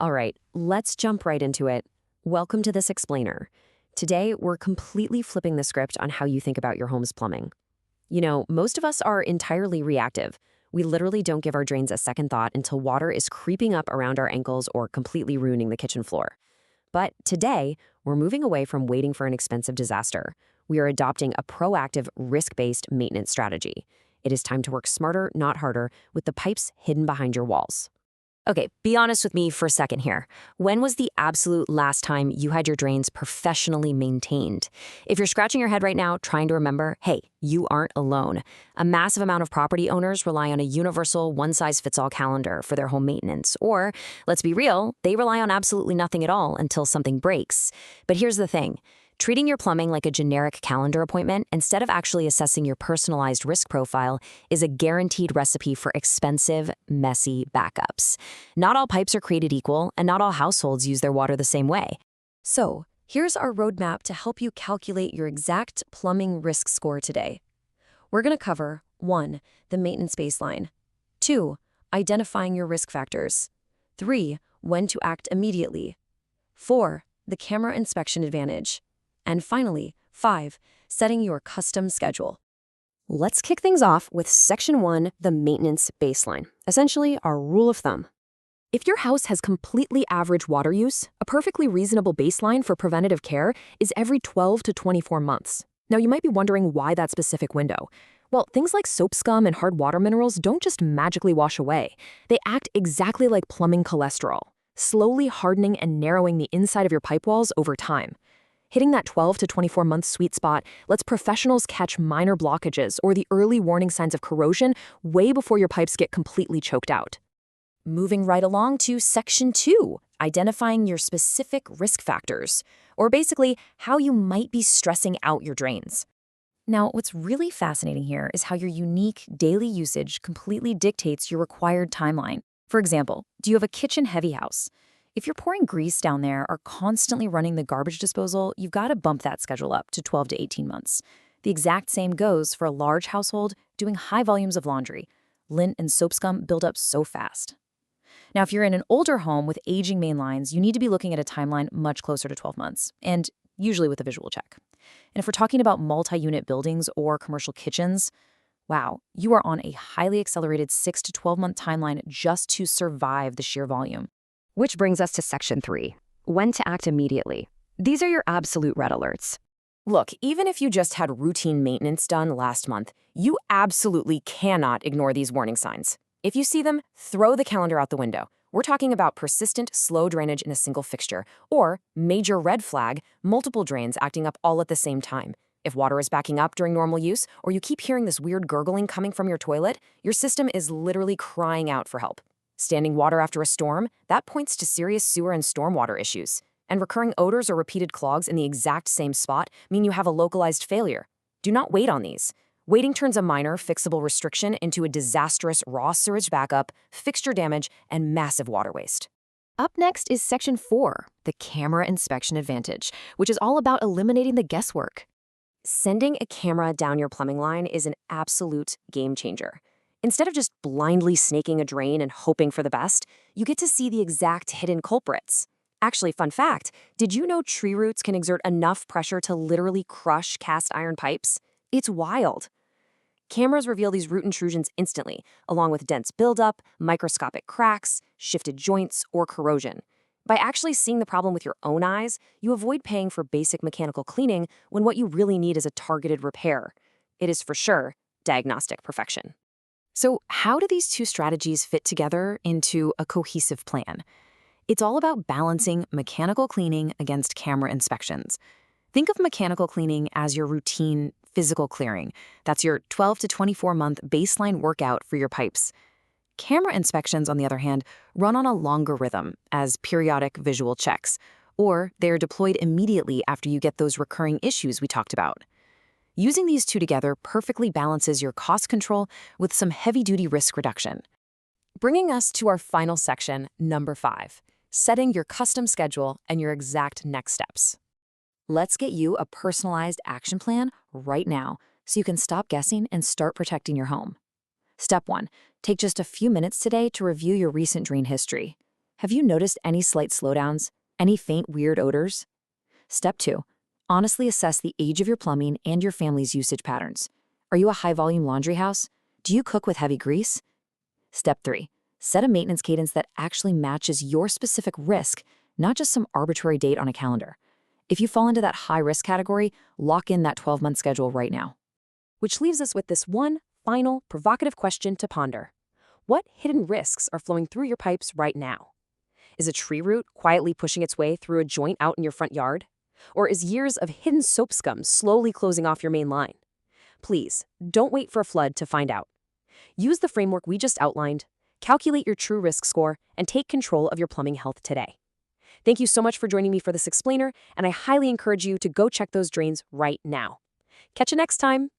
All right, let's jump right into it. Welcome to this explainer. Today, we're completely flipping the script on how you think about your home's plumbing. Most of us are entirely reactive. We literally don't give our drains a second thought until water is creeping up around our ankles or completely ruining the kitchen floor. But today, we're moving away from waiting for an expensive disaster. We are adopting a proactive, risk-based maintenance strategy. It is time to work smarter, not harder, with the pipes hidden behind your walls. Okay, be honest with me for a second here. When was the absolute last time you had your drains professionally maintained? If you're scratching your head right now trying to remember, hey, you aren't alone. A massive amount of property owners rely on a universal one-size-fits-all calendar for their home maintenance. Or, let's be real, they rely on absolutely nothing at all until something breaks. But here's the thing. Treating your plumbing like a generic calendar appointment instead of actually assessing your personalized risk profile is a guaranteed recipe for expensive, messy backups. Not all pipes are created equal, and not all households use their water the same way. So, here's our roadmap to help you calculate your exact plumbing risk score today. We're going to cover 1. The maintenance baseline. 2. Identifying your risk factors. 3. When to act immediately. 4. The camera inspection advantage. And finally, 5. Setting your custom schedule. Let's kick things off with Section 1, the maintenance baseline, essentially our rule of thumb. If your house has completely average water use, a perfectly reasonable baseline for preventative care is every 12 to 24 months. Now, you might be wondering why that specific window. Well, things like soap scum and hard water minerals don't just magically wash away. They act exactly like plumbing cholesterol, slowly hardening and narrowing the inside of your pipe walls over time. Hitting that 12 to 24-month sweet spot lets professionals catch minor blockages or the early warning signs of corrosion way before your pipes get completely choked out. Moving right along to Section 2, identifying your specific risk factors, or basically how you might be stressing out your drains. Now, what's really fascinating here is how your unique daily usage completely dictates your required timeline. For example, do you have a kitchen-heavy house? If you're pouring grease down there or constantly running the garbage disposal, you've got to bump that schedule up to 12 to 18 months. The exact same goes for a large household doing high volumes of laundry. Lint and soap scum build up so fast. Now, if you're in an older home with aging main lines, you need to be looking at a timeline much closer to 12 months, and usually with a visual check. And if we're talking about multi-unit buildings or commercial kitchens, wow, you are on a highly accelerated 6 to 12-month timeline just to survive the sheer volume. Which brings us to Section 3, when to act immediately. These are your absolute red alerts. Look, even if you just had routine maintenance done last month, you absolutely cannot ignore these warning signs. If you see them, throw the calendar out the window. We're talking about persistent, slow drainage in a single fixture, or major red flag, multiple drains acting up all at the same time. If water is backing up during normal use, or you keep hearing this weird gurgling coming from your toilet, your system is literally crying out for help. Standing water after a storm, that points to serious sewer and stormwater issues. And recurring odors or repeated clogs in the exact same spot mean you have a localized failure. Do not wait on these. Waiting turns a minor, fixable restriction into a disastrous raw sewage backup, fixture damage, and massive water waste. Up next is Section 4, the camera inspection advantage, which is all about eliminating the guesswork. Sending a camera down your plumbing line is an absolute game changer. Instead of just blindly snaking a drain and hoping for the best, you get to see the exact hidden culprits. Actually, fun fact, did you know tree roots can exert enough pressure to literally crush cast iron pipes? It's wild. Cameras reveal these root intrusions instantly, along with dense buildup, microscopic cracks, shifted joints, or corrosion. By actually seeing the problem with your own eyes, you avoid paying for basic mechanical cleaning when what you really need is a targeted repair. It is for sure diagnostic perfection. So how do these two strategies fit together into a cohesive plan? It's all about balancing mechanical cleaning against camera inspections. Think of mechanical cleaning as your routine physical clearing. That's your 12 to 24-month baseline workout for your pipes. Camera inspections, on the other hand, run on a longer rhythm as periodic visual checks, or they're deployed immediately after you get those recurring issues we talked about. Using these two together perfectly balances your cost control with some heavy-duty risk reduction. Bringing us to our final section, number 5, setting your custom schedule and your exact next steps. Let's get you a personalized action plan right now so you can stop guessing and start protecting your home. Step 1, take just a few minutes today to review your recent drain history. Have you noticed any slight slowdowns? Any faint, weird odors? Step 2. Honestly assess the age of your plumbing and your family's usage patterns. Are you a high-volume laundry house? Do you cook with heavy grease? Step 3. Set a maintenance cadence that actually matches your specific risk, not just some arbitrary date on a calendar. If you fall into that high-risk category, lock in that 12-month schedule right now. Which leaves us with this one final, provocative question to ponder. What hidden risks are flowing through your pipes right now? Is a tree root quietly pushing its way through a joint out in your front yard? Or is years of hidden soap scum slowly closing off your main line? Please, don't wait for a flood to find out. Use the framework we just outlined, calculate your true risk score, and take control of your plumbing health today. Thank you so much for joining me for this explainer, and I highly encourage you to go check those drains right now. Catch you next time.